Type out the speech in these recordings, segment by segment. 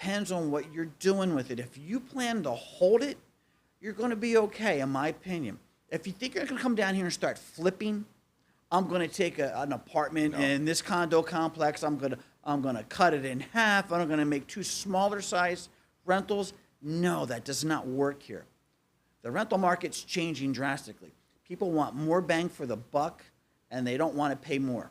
depends on what you're doing with it. If you plan to hold it, you're going to be okay, in my opinion. If you think you're going to come down here and start flipping, I'm going to take an apartment in this condo complex. I'm going to cut it in half. I'm going to make 2 smaller size rentals. No, that does not work here. The rental market's changing drastically. People want more bang for the buck, and they don't want to pay more.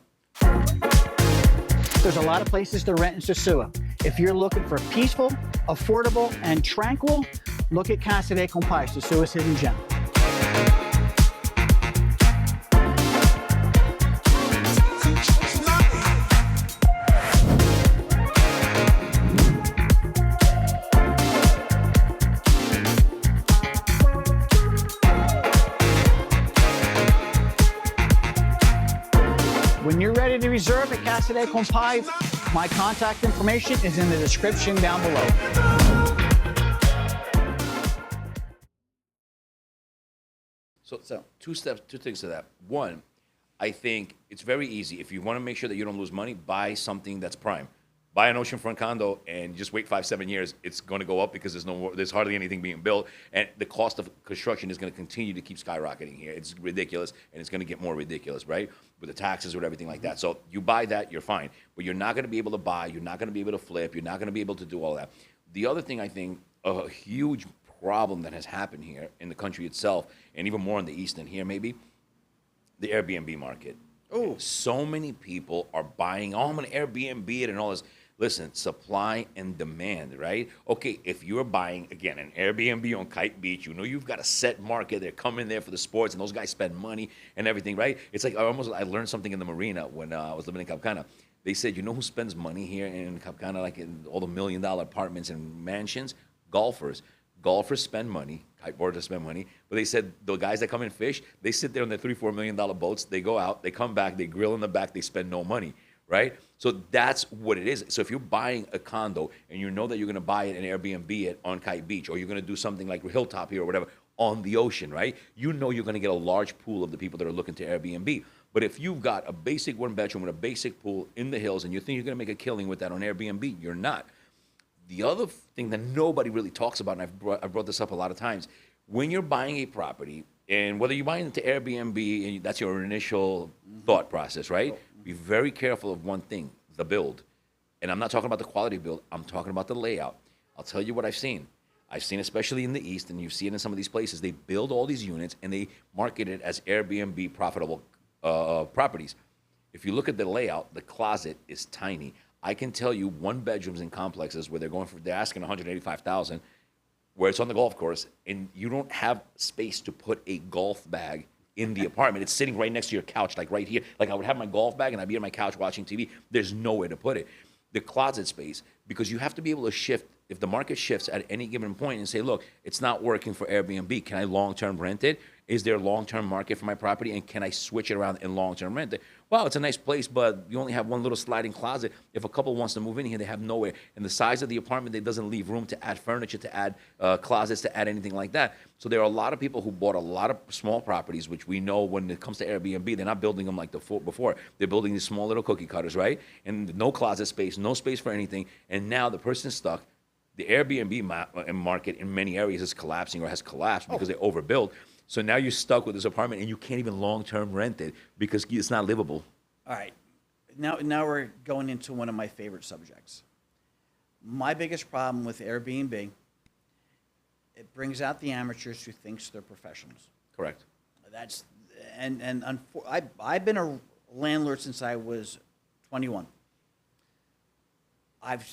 There's a lot of places to rent in Sosua. If you're looking for peaceful, affordable, and tranquil, look at Candid, Compai, Sosua's hidden gem. When you're ready to reserve at Candid Compai, my contact information is in the description down below. So two things to that. One, I think it's very easy. If you want to make sure that you don't lose money, buy something that's prime. Buy an oceanfront condo and just wait 5-7 years. It's going to go up because there's hardly anything being built, and the cost of construction is going to continue to keep skyrocketing here. It's ridiculous, and it's going to get more ridiculous, right? With the taxes, with everything like that. So you buy that, you're fine. But you're not going to be able to buy. You're not going to be able to flip. You're not going to be able to do all that. The other thing, I think, a huge problem that has happened here in the country itself, and even more in the East than here maybe, the Airbnb market. Oh, so many people are buying, I'm going to Airbnb it and all this. Listen, supply and demand, right? Okay, if you're buying, again, an Airbnb on Kite Beach, you know you've got a set market. They're coming there for the sports, and those guys spend money and everything, right? It's like I learned something in the marina when I was living in Cap Cana. They said, you know who spends money here in Cap Cana, like in all the $1 million apartments and mansions? Golfers. Golfers spend money, kiteboarders spend money, but they said the guys that come and fish, they sit there on their $3-4 million boats, they go out, they come back, they grill in the back, they spend no money, right? So that's what it is. So if you're buying a condo and you know that you're going to buy it in Airbnb on Kite Beach, or you're going to do something like Hilltop here or whatever on the ocean, right? You know you're going to get a large pool of the people that are looking to Airbnb. But if you've got a basic 1-bedroom with a basic pool in the hills and you think you're going to make a killing with that on Airbnb, you're not. The other thing that nobody really talks about, and I've brought this up a lot of times, when you're buying a property, and whether you're buying into Airbnb, and that's your initial thought process, right? Be very careful of one thing, the build. And I'm not talking about the quality build, I'm talking about the layout. I'll tell you what I've seen. I've seen, especially in the East, and you see it in some of these places, they build all these units and they market it as Airbnb profitable properties. If you look at the layout, the closet is tiny. I can tell you 1-bedrooms in complexes where they're asking $185,000, where it's on the golf course, and you don't have space to put a golf bag in the apartment. It's sitting right next to your couch, like right here. Like I would have my golf bag and I'd be on my couch watching TV. There's nowhere to put it. The closet space, because you have to be able to shift, if the market shifts at any given point and say, look, it's not working for Airbnb. Can I long-term rent it? Is there a long-term market for my property? And can I switch it around and long-term rent it? Well, it's a nice place, but you only have one little sliding closet. If a couple wants to move in here, they have nowhere. And the size of the apartment, it doesn't leave room to add furniture, to add closets, to add anything like that. So there are a lot of people who bought a lot of small properties, which we know when it comes to Airbnb, they're not building them like before. They're building these small little cookie cutters, right? And no closet space, no space for anything. And now the person's stuck. The Airbnb market in many areas is collapsing or has collapsed because they overbuilt. So now you're stuck with this apartment and you can't even long-term rent it because it's not livable. All right. Now we're going into one of my favorite subjects. My biggest problem with Airbnb, it brings out the amateurs who thinks they're professionals. Correct. I've been a landlord since I was 21. I've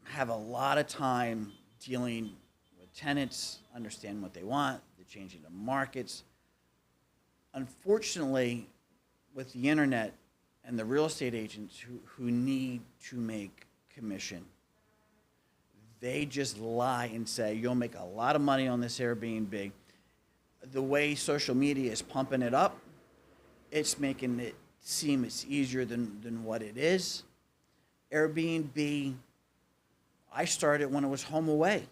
have a lot of time dealing with tenants, understand what they want, they're changing the markets. Unfortunately, with the internet and the real estate agents who need to make commission, they just lie and say, you'll make a lot of money on this Airbnb. The way social media is pumping it up, it's making it seem it's easier than what it is. Airbnb, I started when it was Home Away,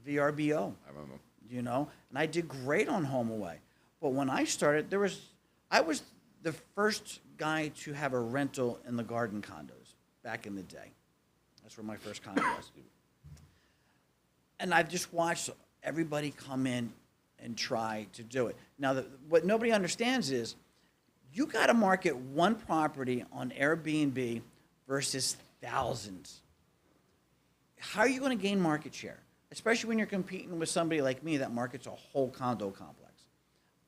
VRBO. I remember. You know, and I did great on Home Away. But when I started, I was the first guy to have a rental in the garden condos back in the day. That's where my first condo was. And I've just watched everybody come in and try to do it. Now, what nobody understands is you got to market one property on Airbnb versus thousands. How are you going to gain market share? Especially when you're competing with somebody like me that markets a whole condo complex.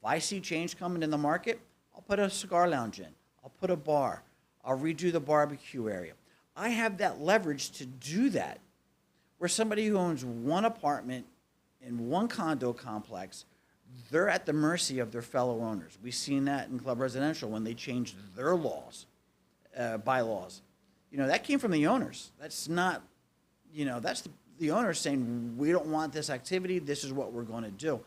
If I see change coming in the market, I'll put a cigar lounge in. I'll put a bar. I'll redo the barbecue area. I have that leverage to do that. Where somebody who owns one apartment in one condo complex, they're at the mercy of their fellow owners. We've seen that in Club Residential when they changed their laws, bylaws. You know, that came from the owners. That's not, you know, that's the owners saying, we don't want this activity, this is what we're going to do.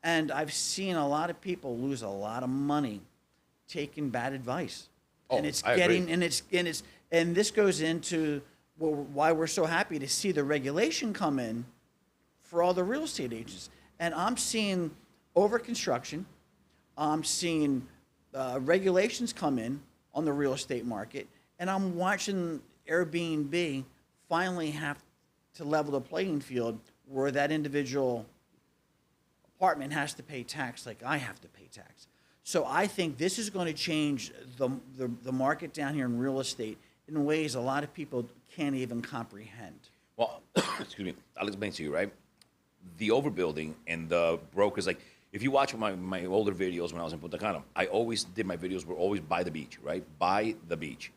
And I've seen a lot of people lose a lot of money taking bad advice. Oh, and it's I getting, agree. and this goes into why we're so happy to see the regulation come in for all the real estate agents. And I'm seeing over construction. I'm seeing regulations come in on the real estate market. And I'm watching Airbnb finally have to level the playing field where that individual apartment has to pay tax like I have to pay tax. So I think this is going to change the market down here in real estate in ways a lot of people can't even comprehend. Well, excuse me, I'll explain to you, right? The overbuilding and the brokers, like, if you watch my older videos when I was in Punta Cana, I always did my videos were always by the beach, right? By the beach,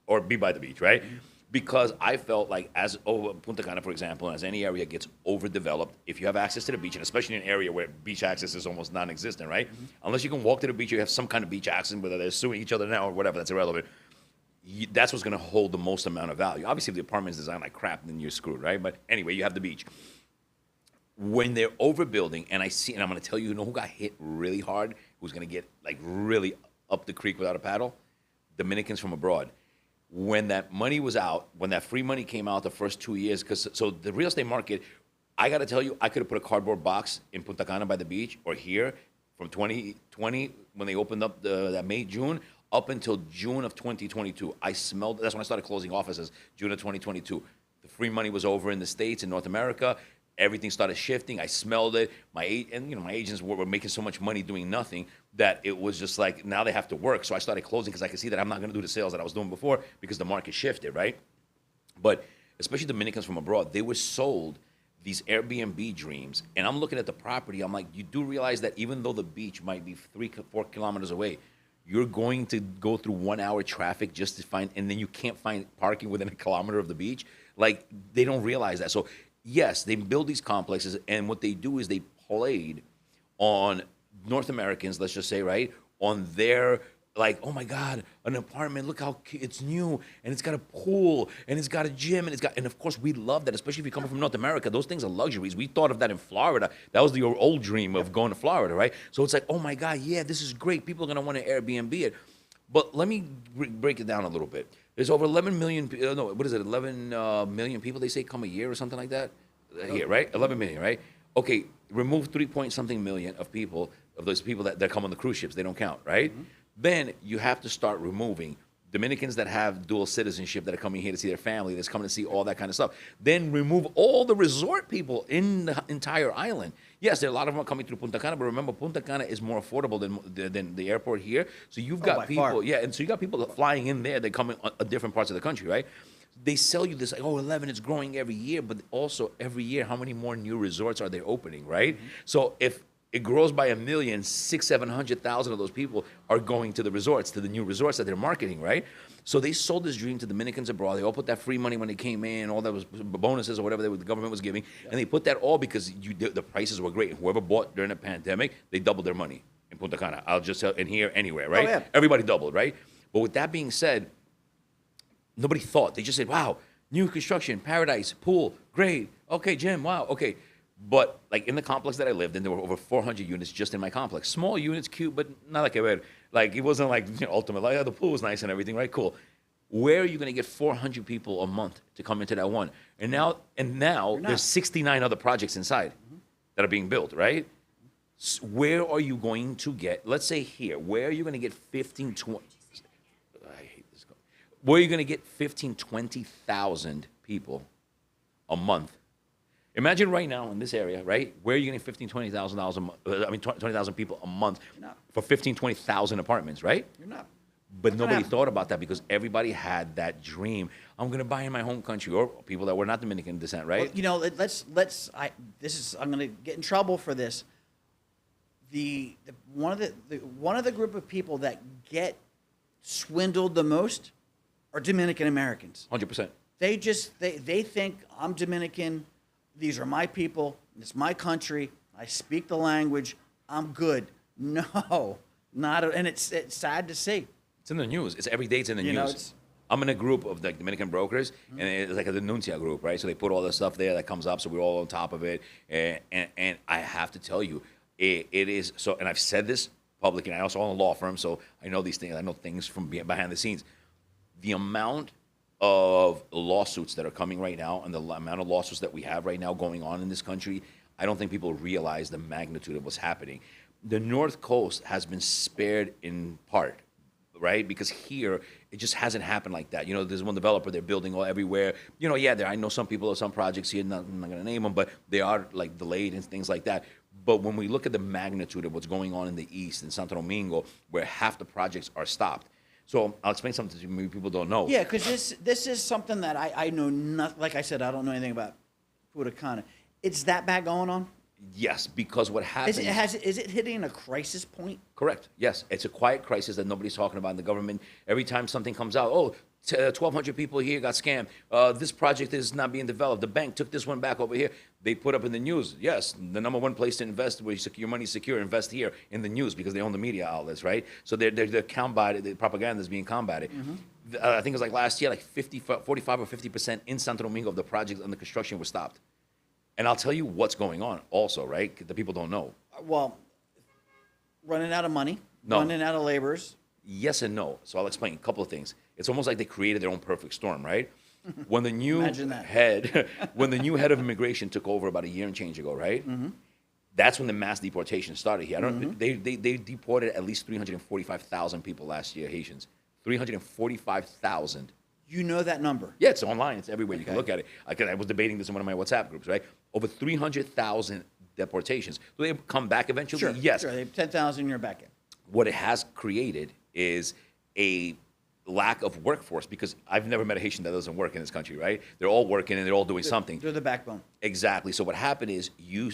or be by the beach, right? Because I felt like as Punta Cana, for example, as any area gets overdeveloped, if you have access to the beach, and especially in an area where beach access is almost non-existent, right? Unless you can walk to the beach, you have some kind of beach access, whether they're suing each other now or whatever, that's irrelevant. That's what's going to hold the most amount of value. Obviously, if the apartment is designed like crap, then you're screwed, right? But anyway, you have the beach. When they're overbuilding, and I see, and I'm going to tell you, who got hit really hard, who's going to get like really up the creek without a paddle? Dominicans from abroad. When that money was out, when that free money came out the first 2 years, so the real estate market, I got to tell you, I could have put a cardboard box in Punta Cana by the beach or here from 2020 when they opened up that May, June, up until June of 2022. I smelled, that's when I started closing offices, June of 2022. The free money was over in the States, in North America. Everything started shifting. I smelled it. My agents were making so much money doing nothing that it was just like, now they have to work. So I started closing because I could see that I'm not going to do the sales that I was doing before because the market shifted, right? But especially Dominicans from abroad, they were sold these Airbnb dreams. And I'm looking at the property. I'm like, you do realize that even though the beach might be 3-4 kilometers away, you're going to go through 1 hour traffic just to find, and then you can't find parking within a kilometer of the beach. Like, they don't realize that. So yes, they build these complexes, and what they do is they played on North Americans, let's just say, right, on their, like, oh my God, an apartment, look how it's new, and it's got a pool, and it's got a gym, and of course we love that, especially if you're coming from North America. Those things are luxuries. We thought of that in Florida. That was your old dream of going to Florida, right? So it's like, oh my God, yeah, this is great. People are gonna want to Airbnb it. But let me break it down a little bit. There's over 11 million, 11 million people, they say, come a year or something like that? Here, right? 11 million, right? Okay, remove 3-point-something million of people, of those people that come on the cruise ships. They don't count, right? Then you have to start removing Dominicans that have dual citizenship that are coming here to see their family, that's coming to see all that kind of stuff. Then remove all the resort people in the entire island. Yes, there are a lot of them are coming through Punta Cana, but remember, Punta Cana is more affordable than the airport here. So you've got people, far. yeah, and so you got people flying in there that come in different parts of the country, right? They sell you this, like, oh, 11, it's growing every year, but also every year, how many more new resorts are they opening, right? So if it grows by 1 million, 600,000-700,000 of those people are going to the resorts, to the new resorts that they're marketing, right? So they sold this dream to Dominicans abroad. They all put that free money when they came in, all that was bonuses or whatever the government was giving, and they put that all because the prices were great. Whoever bought during the pandemic, they doubled their money in Punta Cana. I'll just tell, in here, anywhere, right? Oh, yeah. Everybody doubled, right? But with that being said, nobody thought. They just said, wow, new construction, paradise, pool, great. Okay, gym, wow, okay. But like in the complex that I lived in, there were over 400 units just in my complex. Small units, cute, but not like I read. Like it wasn't like ultimate. Like, yeah, the pool was nice and everything, right? Cool. Where are you going to get 400 people a month to come into that one? And now there's 69 other projects inside that are being built, right? Where are you going to get? Let's say here. Where are you going to get 15, 20? I hate this. Where are you going to get 15, 20,000 people a month Imagine right now in this area, right? Where are you getting $15,000, $20,000 a month? I mean, 20,000 people a month not. for 15, 20,000 apartments, right? You're not. But Not gonna nobody happen. thought about that because everybody had that dream. I'm going to buy in my home country, or people that were not Dominican descent, right? Well, you know, I'm going to get in trouble for this. One of the group of people that get swindled the most are Dominican Americans. 100%. They think I'm Dominican. These are my people. It's my country. I speak the language. I'm good. No, and it's sad to see. It's in the news. It's every day. It's in the You know, news. I'm in a group of like Dominican brokers, and it's like a denuncia group, right? So they put all the stuff there that comes up, so we're all on top of it. And I have to tell you, it is so. And I've said this publicly, and I also own a law firm, so I know these things. I know things from behind the scenes. The amount of lawsuits that are coming right now, and the amount of lawsuits that we have right now going on in this country, I don't think people realize the magnitude of what's happening. The North Coast has been spared in part, right? Because here, it just hasn't happened like that. You know, there's one developer, they're building all everywhere. You know, yeah, I know some people or some projects here, I'm not going to name them, but they are like delayed and things like that. But when we look at the magnitude of what's going on in the East, in Santo Domingo, where half the projects are stopped. So I'll explain something to maybe people don't know. Yeah, because this is something that I know nothing. Like I said, I don't know anything about Punta Cana. It's that bad going on. Yes, because what happens... Is it hitting a crisis point? Correct. Yes, it's a quiet crisis that nobody's talking about in the government. Every time something comes out, 1,200 people here got scammed. This project is not being developed. The bank took this one back over here. They put up in the news, yes, the number one place to invest where your money's secure, invest here in the news because they own the media outlets, right? So they're combated, the propaganda is being combated. I think it was like last year, like 45 or 50% in Santo Domingo of the projects under construction were stopped. And I'll tell you what's going on also, right? The people don't know. Well, running out of money, No. running out of laborers. Yes and no. So I'll explain a couple of things. It's almost like they created their own perfect storm, right? When the new Imagine that. when the new head of immigration took over about a year and change ago, right? That's when the mass deportation started here. They deported at least 345,000 people last year, Haitians. 345,000. You know that number. Yeah, it's online. It's everywhere. You can Okay. look at it. I was debating this in one of my WhatsApp groups, right? Over 300,000 deportations. Do they come back eventually? Sure. Yes. Sure. They have 10,000 you're back in. What it has created is a lack of workforce because I've never met a Haitian that doesn't work in this country, right? They're all working and they're all doing something. They're the backbone. Exactly. So what happened is you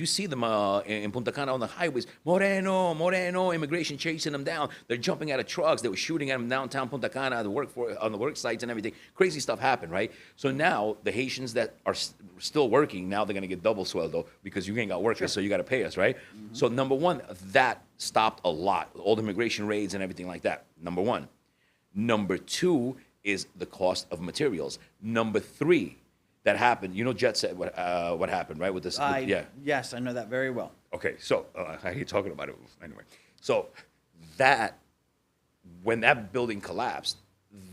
see them in Punta Cana on the highways, Moreno, immigration chasing them down. They're jumping out of trucks. They were shooting at them downtown Punta Cana on the work sites and everything. Crazy stuff happened, right? So now the Haitians that are still working, now they're going to get double sueldo because you ain't got workers, so you got to pay us, right? So number one, that stopped a lot, all the immigration raids and everything like that. Number one. Number two is the cost of materials. Number three, that happened. You know, Jet Set, what happened, right? With this, yeah. Yes, I know that very well. Okay, so I hate talking about it anyway. So when that building collapsed,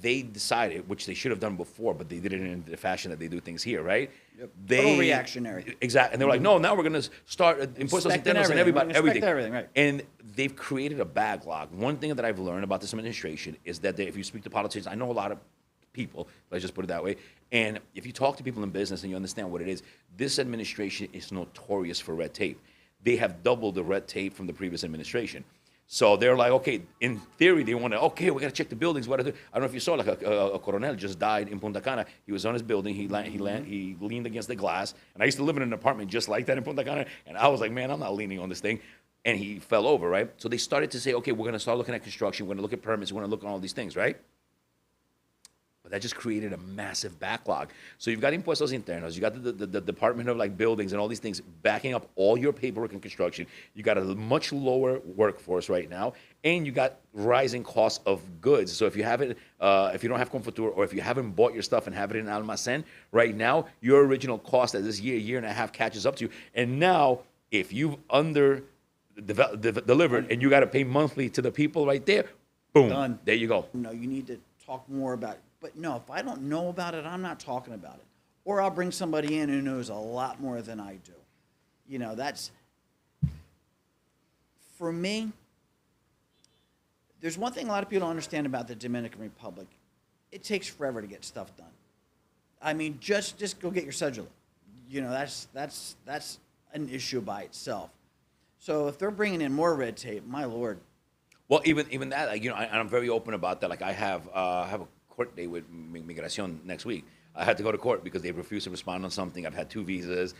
they decided, which they should have done before, but they did it in the fashion that they do things here, right? Yep. They Total reactionary. Exactly, and they were like, no, now we're going to start impuestos Inspecting internos and everything. We're gonna inspect everything. everything, right. And they've created a backlog. One thing that I've learned about this administration is that if you speak to politicians, I know a lot of people, let's just put it that way, and if you talk to people in business and you understand what it is, this administration is notorious for red tape. They have doubled the red tape from the previous administration. So they're like, okay, in theory, they want to, okay, we got to check the buildings. What I don't know if you saw, like a coronel just died in Punta Cana. He was on his building. He leaned against the glass. And I used to live in an apartment just like that in Punta Cana. And I was like, man, I'm not leaning on this thing. And he fell over, right? So they started to say, okay, we're going to start looking at construction. We're going to look at permits. We're going to look at all these things, right? But that just created a massive backlog. So you've got impuestos internos, you got the Department of like buildings and all these things backing up all your paperwork and construction. You got a much lower workforce right now, and you got rising costs of goods. So if you haven't, if you don't have Confitur, or if you haven't bought your stuff and have it in Almacén, right now your original cost at this year and a half catches up to you. And now if you've delivered and you got to pay monthly to the people right there, boom, Done. there you go. No, you need to talk more about it. But no, if I don't know about it, I'm not talking about it. Or I'll bring somebody in who knows a lot more than I do. You know, that's, for me, there's one thing a lot of people don't understand about the Dominican Republic. It takes forever to get stuff done. I mean, just go get your cedula. you know, that's an issue by itself. So if they're bringing in more red tape, my lord. Well, even that, like, you know, I'm very open about that. Like, I have a court date with Migración next week. I had to go to court because they refused to respond on something. I've had 2 visas.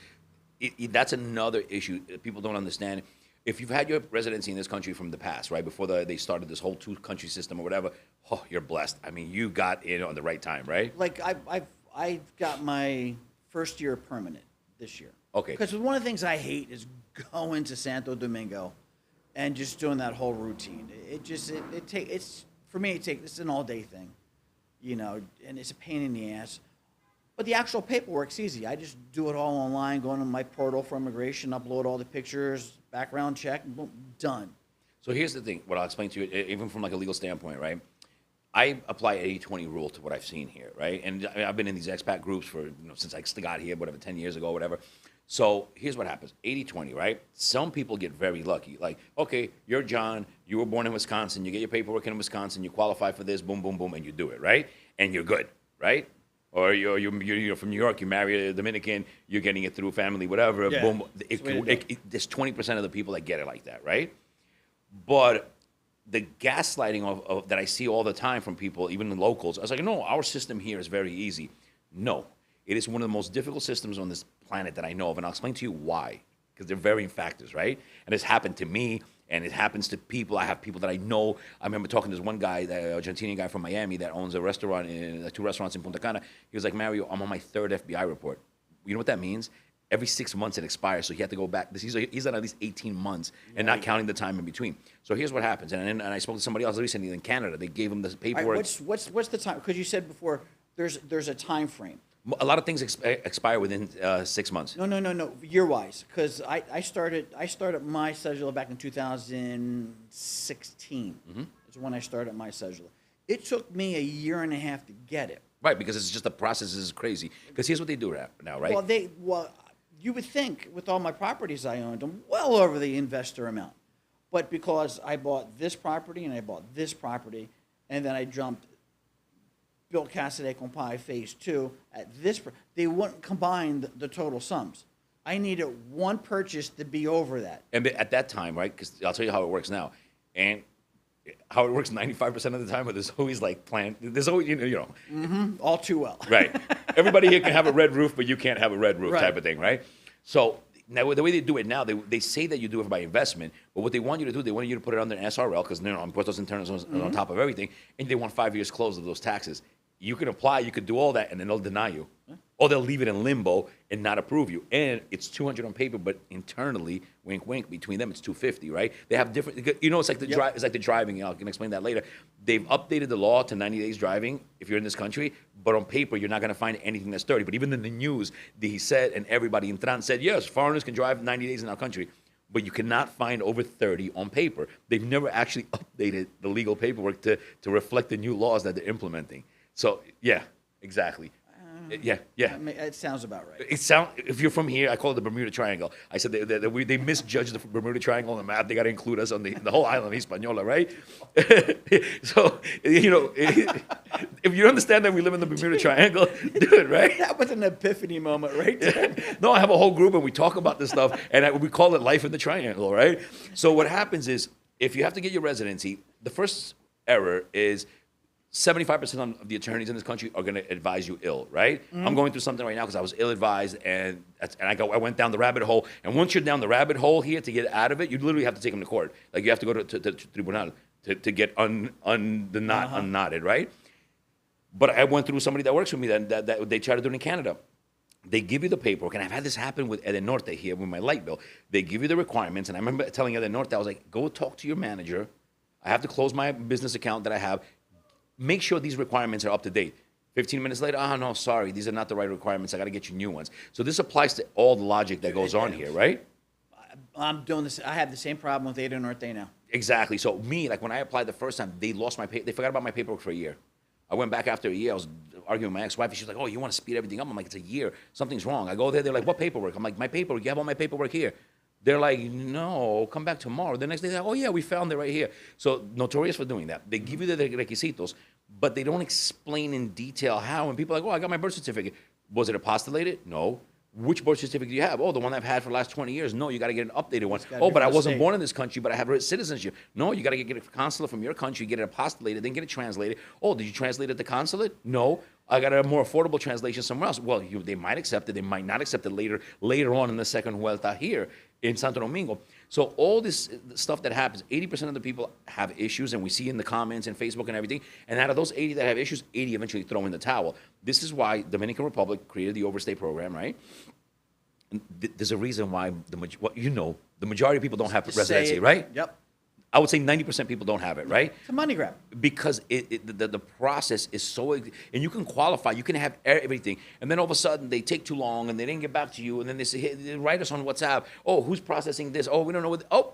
That's another issue that people don't understand. If you've had your residency in this country from the past, right, before they started this whole 2-country system or whatever, oh, you're blessed. I mean, you got in on the right time, right? Like I got my first year permanent this year. Okay. Because one of the things I hate is going to Santo Domingo and just doing that whole routine. It's for me, it's an all-day thing, you know, and it's a pain in the ass. But the actual paperwork's easy. I just do it all online, go into my portal for immigration, upload all the pictures, background check, boom, done. So here's the thing, what I'll explain to you, even from like a legal standpoint, right? I apply 80-20 rule to what I've seen here, right? And I've been in these expat groups for, you know, since I got here, whatever, 10 years ago, whatever. So here's what happens, 80-20, right? Some people get very lucky. Like, okay, you're John, you were born in Wisconsin, you get your paperwork in Wisconsin, you qualify for this, boom, boom, boom, and you do it, right? And you're good, right? Or you're from New York, you marry a Dominican, you're getting it through family, whatever, Yeah. boom. There's 20% of the people that get it like that, right? But the gaslighting of that I see all the time from people, even the locals, I was like, no, our system here is very easy. No, it is one of the most difficult systems on this planet that I know of, and I'll explain to you why, because there are varying factors, right? And it's happened to me, and it happens to people. I have people that I know. I remember talking to this one guy, the Argentinian guy from Miami that owns a restaurant, 2 restaurants in Punta Cana. He was like, Mario, I'm on my 3rd FBI report. You know what that means? Every 6 months it expires, so he had to go back. He's at least 18 months, and not counting the time in between. So here's what happens. And I spoke to somebody else recently in Canada. They gave him the All paperwork. right, what's the time? Because you said before there's a time frame. A lot of things expire within 6 months. No, year-wise. Because I started my cedula back in 2016. Mm-hmm. Is when I started my cedula. It took me a year and a half to get it. Right, because it's just the process is crazy. Because here's what they do now, right? Well, you would think with all my properties I owned, I'm well over the investor amount. But because I bought this property and I bought this property, and then I built Casa de Compai Phase 2 at this, they wouldn't combine the total sums. I needed one purchase to be over that. And at that time, right, because I'll tell you how it works now. And how it works 95% of the time, but there's always like there's always, you know. Mm-hmm. All too well. Right. Everybody here can have a red roof, but you can't have a red roof Right. type of thing, right? So now the way they do it now, they say that you do it by investment, but what they want you to do, they want you to put it under an SRL because impuestos internos on top of everything, and they want 5 years closed of those taxes. You can apply, you could do all that, and then they'll deny you. Or they'll leave it in limbo and not approve you. And it's 200 on paper, but internally, wink, wink, between them, it's 250, right? They have different, you know, it's like it's like the driving. I can explain that later. They've updated the law to 90 days driving if you're in this country, but on paper, you're not going to find anything that's 30. But even in the news, he said, and everybody in Tran said, yes, foreigners can drive 90 days in our country, but you cannot find over 30 on paper. They've never actually updated the legal paperwork to reflect the new laws that they're implementing. So, yeah, exactly. Yeah. I mean, it sounds about right. If you're from here, I call it the Bermuda Triangle. I said they misjudged the Bermuda Triangle on the map. They got to include us on the whole island, Hispaniola, right? So, you know, if you understand that we live in the Bermuda Triangle, do it, right? That was an epiphany moment right there. No, I have a whole group and we talk about this stuff, and we call it life in the triangle, right? So what happens is, if you have to get your residency, the first error is 75% of the attorneys in this country are going to advise you ill, right? I'm going through something right now because I was ill-advised, and I went down the rabbit hole. And once you're down the rabbit hole here, to get out of it, you literally have to take them to court. Like, you have to go to tribunal to get unknotted, right? But I went through somebody that works with me that they try to do it in Canada. They give you the paperwork, and I've had this happen with Ede Norte here with my light bill. They give you the requirements, and I remember telling Ede Norte, I was like, go talk to your manager. I have to close my business account that I have. Make sure these requirements are up to date. 15 minutes later, no, sorry, these are not the right requirements. I got to get you new ones. So this applies to all the logic that goes on here, right? I'm doing this. I have the same problem with Ede Norte now. Exactly. So me, like when I applied the first time, they forgot about my paperwork for a year. I went back after a year. I was arguing with my ex-wife, and she was like, oh, you want to speed everything up? I'm like, it's a year. Something's wrong. I go there. They're like, what paperwork? I'm like, my paperwork. You have all my paperwork here. They're like, no, come back tomorrow. The next day, they're like, oh, yeah, we found it right here. So notorious for doing that. They give you the requisitos, but they don't explain in detail how. And people are like, oh, I got my birth certificate. Was it apostolated? No. Which birth certificate do you have? Oh, the one I've had for the last 20 years. No, you got to get an updated one. gotta Oh, be but I from the wasn't state. born in this country, but I have citizenship. No, you got to get a consulate from your country, get it apostilated, then get it translated. Oh, did you translate it at the consulate? No. I got a more affordable translation somewhere else. Well, they might accept it. They might not accept it later on in the second vuelta here in Santo Domingo. So all this stuff that happens, 80% of the people have issues, and we see in the comments and Facebook and everything. And out of those 80 that have issues, 80 eventually throw in the towel. This is why Dominican Republic created the overstay program, right? And there's a reason why the majority of people don't have Just residency, say it. right? Yep. I would say 90% people don't have it, right? It's a money grab. Because the process is so, and you can qualify, you can have everything, and then all of a sudden they take too long and they didn't get back to you, and then they say, hey, they write us on WhatsApp, oh, who's processing this? Oh, we don't know what, oh,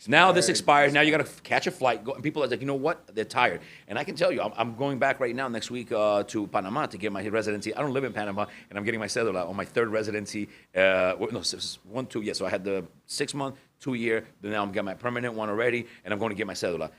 now this expired, now you got to catch a flight, go, and people are like, you know what, they're tired. And I can tell you, I'm going back right now next week to Panama to get my residency. I don't live in Panama, and I'm getting my cedula on my third residency, so I had the 6 month, 2 year, then now I'm getting my permanent one already, and I'm going to get my cedula.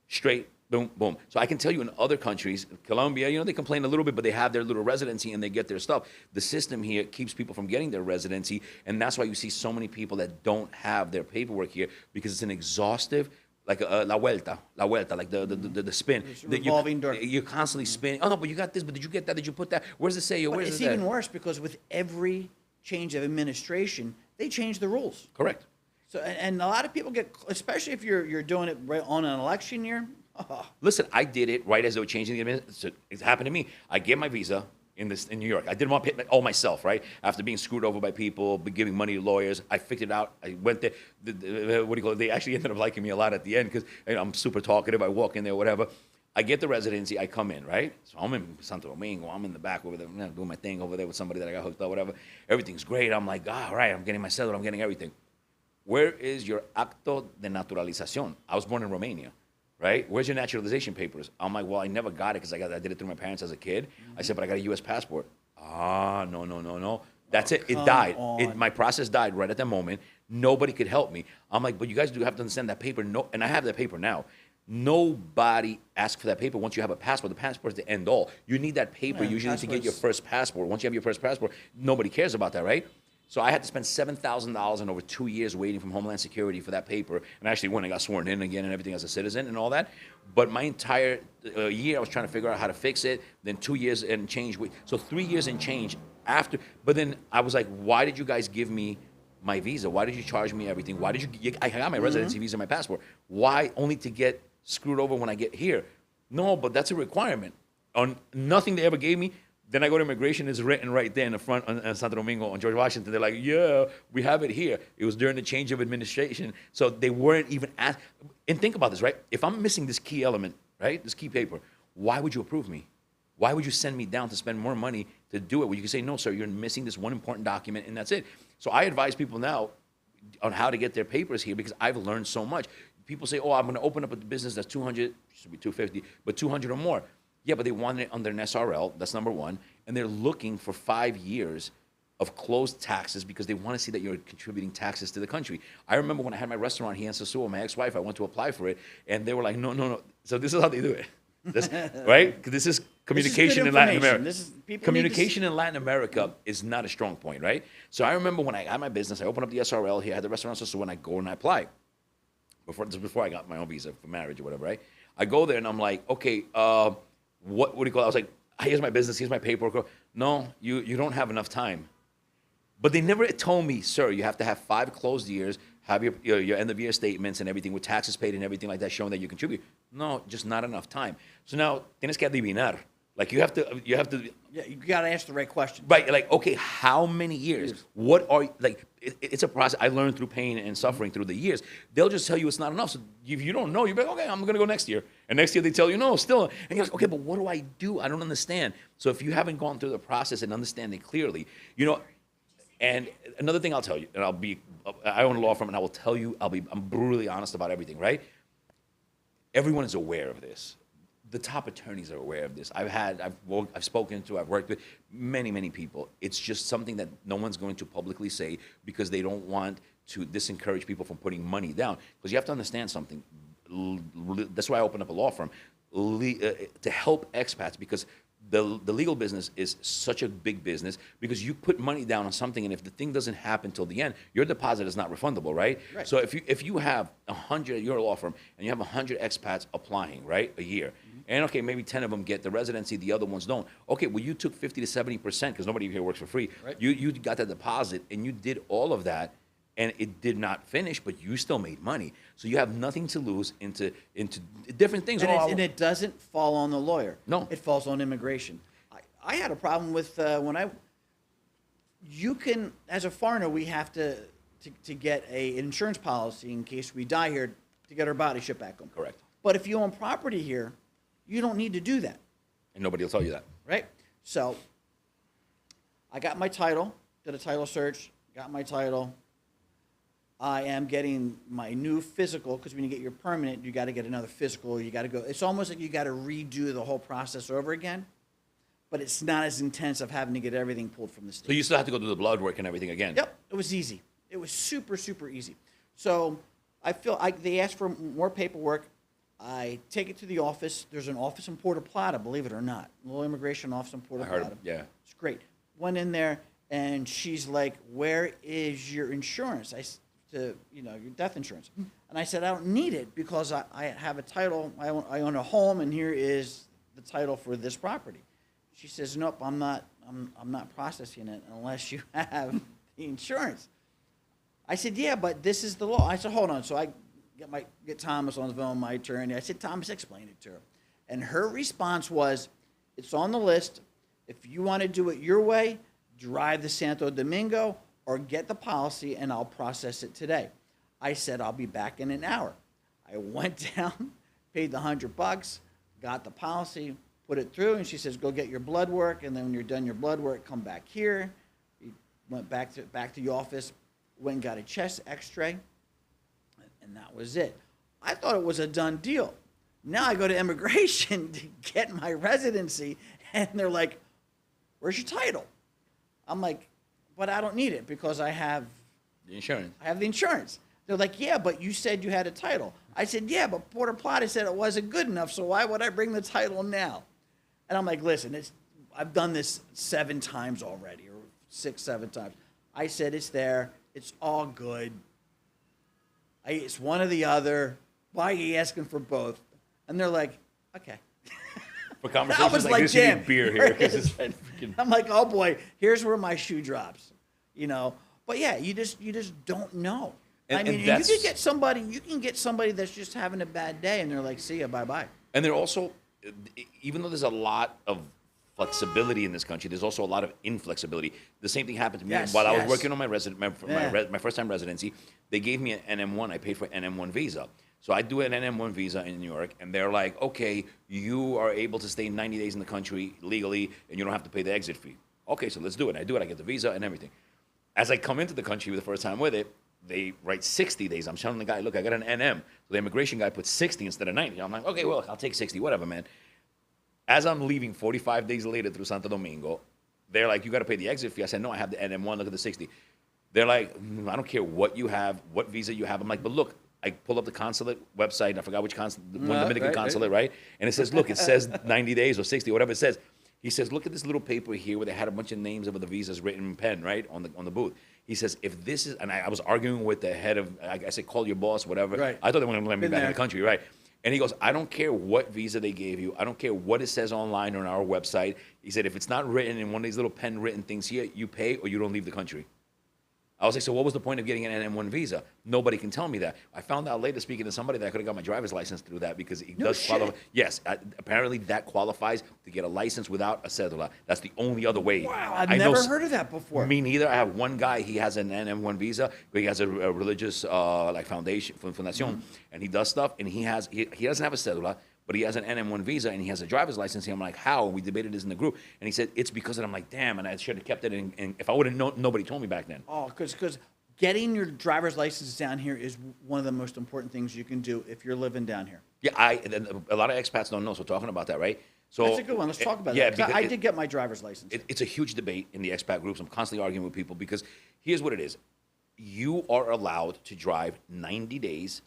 Straight, boom, boom. So I can tell you in other countries, Colombia, they complain a little bit, but they have their little residency and they get their stuff. The system here keeps people from getting their residency, and that's why you see so many people that don't have their paperwork here, because it's an exhaustive, like la vuelta, like the spin. It's a revolving door. You're constantly spinning. Oh, no, but you got this, but did you get that? Did you put that? Where's the say? But Where's it's the even worse because with every change of administration, they change the rules. Correct. So, and a lot of people get, especially if you're doing it right on an election year. Listen, I did it right as they were changing the administration. It happened to me. I get my visa in New York. I did it all myself, right? After being screwed over by people, giving money to lawyers, I figured it out. I went there. What do you call it? They actually ended up liking me a lot at the end because I'm super talkative. I walk in there, whatever. I get the residency. I come in, right? So I'm in Santo Domingo. I'm in the back over there, doing my thing over there with somebody that I got hooked up, whatever. Everything's great. I'm like, all right, I'm getting my settled. I'm getting everything. Where is your acto de naturalización? I was born in Romania, right? Where's your naturalization papers? I'm like, well, I never got it because I did it through my parents as a kid. I said, but I got a U.S. passport. No. That's it. It died. My process died right at that moment. Nobody could help me. I'm like, but you guys do have to understand that paper. No, and I have that paper now. Nobody asks for that paper once you have a passport. The passport is the end all. You need that paper usually to get your first passport. Once you have your first passport, nobody cares about that, right? So I had to spend $7,000 in over 2 years waiting from Homeland Security for that paper. And actually when I got sworn in again and everything as a citizen and all that. But my entire year, I was trying to figure out how to fix it. Then 2 years and change. So 3 years and change after. But then I was like, why did you guys give me my visa? Why did you charge me everything? Why did you I got my residency visa and my passport. Why only to get screwed over when I get here? No, but that's a requirement. On nothing they ever gave me. Then I go to immigration, it's written right there in the front on Santo Domingo on George Washington. They're like, yeah, we have it here. It was during the change of administration. So they weren't even asked. And think about this, right? If I'm missing this key element, right, this key paper, why would you approve me? Why would you send me down to spend more money to do it? Well, you can say, no, sir, you're missing this one important document, and that's it. So I advise people now on how to get their papers here because I've learned so much. People say, oh, I'm going to open up a business that's 200, should be 250, but 200 or more. Yeah, but they want it under an SRL. That's number one. And they're looking for 5 years of closed taxes because they want to see that you're contributing taxes to the country. I remember when I had my restaurant here in Sosúa, my ex-wife, I went to apply for it, and they were like, no. So this is how they do it, right? Because this is communication in Latin America. Communication in Latin America is not a strong point, right? So I remember when I got my business, I opened up the SRL here, I had the restaurant in Sosúa, and I go and I apply. Before I got my own visa for marriage or whatever, right? I go there, and I'm like, okay, what do you call it? I was like, here's my business, here's my paperwork. No, you don't have enough time. But they never told me, sir, you have to have 5 closed years, have your end of year statements and everything with taxes paid and everything like that showing that you contribute. No, just not enough time. So now, tienes que adivinar. Like you have to. Yeah, you got to ask the right question. Right, like, okay, how many years? What are, like, it's a process. I learned through pain and suffering through the years. They'll just tell you it's not enough. So if you don't know, you're like, okay, I'm going to go next year. And next year they tell you, no, still. And you're like, okay, but what do I do? I don't understand. So if you haven't gone through the process and understand it clearly, and another thing I'll tell you, and I own a law firm, and I will tell you, I'm brutally honest about everything, right? Everyone is aware of this. The top attorneys are aware of this. I've spoken to, I've worked with many people. It's just something that no one's going to publicly say because they don't want to disencourage people from putting money down. Because you have to understand something. That's why I opened up a law firm to help expats because the legal business is such a big business because you put money down on something, and if the thing doesn't happen till the end, your deposit is not refundable, right? Right. So if you have 100 at your law firm and you have 100 expats applying, right, a year, and okay, maybe 10 of them get the residency, the other ones don't. Okay, well, you took 50 to 70% because nobody here works for free. Right. You got that deposit and you did all of that, and it did not finish, but you still made money. So you have nothing to lose into different things. And it doesn't fall on the lawyer. No. It falls on immigration. I had a problem with you can, as a foreigner, we have to get an insurance policy in case we die here to get our body shipped back home. Correct. But if you own property here, you don't need to do that, And nobody will tell you that. right? So I got my title, did a title search, got my title. I am getting my new physical because when you get your permanent, you got to get another physical. You got to go. It's almost like you got to redo the whole process over again, but it's not as intense of having to get everything pulled from the state. So you still have to go do the blood work and everything again. Yep, it was easy. It was super, super easy. So I feel they asked for more paperwork. I take it to the office. There's an office in Puerto Plata, believe it or not. A little immigration office in Puerto I heard, Plata. yeah. It's great. Went in there, and she's like, "Where is your insurance? Your death insurance." And I said, "I don't need it because I have a title. I own a home, and here is the title for this property." She says, "Nope, I'm not processing it unless you have the insurance." I said, "Yeah, but this is the law." I said, "Hold on." So I get Thomas on the phone, my attorney. I said, "Thomas, explain it to her." And her response was, "It's on the list. If you want to do it your way, drive to Santo Domingo or get the policy and I'll process it today." I said, "I'll be back in an hour." I went down, paid the $100, got the policy, put it through, and she says, "Go get your blood work, and then when you're done your blood work, come back here." We went back to the office, went and got a chest x-ray, and that was it. I thought it was a done deal. Now I go to immigration to get my residency, and they're like, "Where's your title?" I'm like, "But I don't need it because I have The insurance. the insurance." They're like, "Yeah, but you said you had a title." I said, "Yeah, but Puerto Plata said it wasn't good enough, so why would I bring the title now?" And I'm like, "Listen, I've done this 7 times already, or 6, 7 times." I said, "It's there. It's all good. It's one or the other. Why are you asking for both?" And they're like, "Okay." For I conversations was like like, this, you "Damn, need beer here here. it 'Cause is." it's freaking- I'm like, "Oh boy, here's where my shoe drops," But yeah, you just don't know. And- I mean, and you that's- can get somebody that's just having a bad day, and they're like, "See ya, bye bye." And they're also, even though there's a lot of flexibility in this country, there's also a lot of inflexibility. The same thing happened to me Yes, while I was yes. working on my Yeah. my first time residency. They gave me an NM1. I paid for an NM1 visa. So I do an NM1 visa in New York, and they're like, "Okay, you are able to stay 90 days in the country legally, and you don't have to pay the exit fee." Okay, so let's do it. I do it. I get the visa and everything. As I come into the country the first time with it, they write 60 days. I'm telling the guy, "Look, I got an NM." So the immigration guy puts 60 instead of 90. I'm like, "Okay, well, I'll take 60, whatever, man." As I'm leaving 45 days later through Santo Domingo, they're like, "You got to pay the exit fee." I said, "No, I have the NM1. Look at the 60. They're like, "I don't care what you have, what visa you have." I'm like, "But look," I pull up the consulate website. I forgot which consulate, one Dominican right. consulate, right? And it says, "Look, it says 90 days or 60, whatever it says." He says, "Look at this little paper here where they had a bunch of names of the visas written in pen, right, on the booth." He says, "If this is," and I was arguing with the head of, I said, "Call your boss, whatever." Right. I thought they were going to let me Been back in there. the country, right? And he goes, "I don't care what visa they gave you. I don't care what it says online or on our website." He said, "If it's not written in one of these little pen written things here, you pay or you don't leave the country." I was like, "So what was the point of getting an NM1 visa?" Nobody can tell me that. I found out later, speaking to somebody, that I could have got my driver's license through that because it No does shit. qualify. Yes, apparently that qualifies to get a license without a cedula. That's the only other way. Wow, I've I know never heard of that before. Me neither. I have one guy. He has an NM1 visa, but he has a religious like foundation, fundación, and he does stuff. And he doesn't have a cedula, but he has an NM1 visa and he has a driver's license. And I'm like, "How?" And we debated this in the group, and he said it's because of. I'm like, "Damn!" And I should have kept it. And if I would have known, nobody told me back then. Oh, because getting your driver's license down here is one of the most important things you can do if you're living down here. Yeah, a lot of expats don't know. So talking about that, right? So That's a good one. Let's talk about yeah, that. 'Cause because I did get my driver's license. It's a huge debate in the expat groups. I'm constantly arguing with people because here's what it is: you are allowed to drive 90 days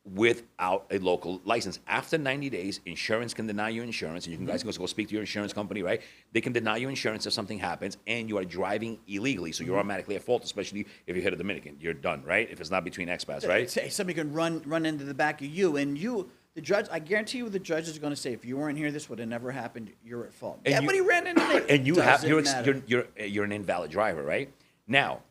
without a local license. After 90 days, insurance can deny you insurance, and you can guys can go speak to your insurance company, right? They can deny you insurance if something happens, and you are driving illegally, so you're automatically at fault, especially if you hit a Dominican. You're done, right? If it's not between expats, right? Say somebody can run into the back of you, and the judge. I guarantee you, the judge is going to say, if you weren't here, this would have never happened. You're at fault. And yeah, you- but he ran into me. And you have Doesn't matter. you're an invalid driver, right? Now,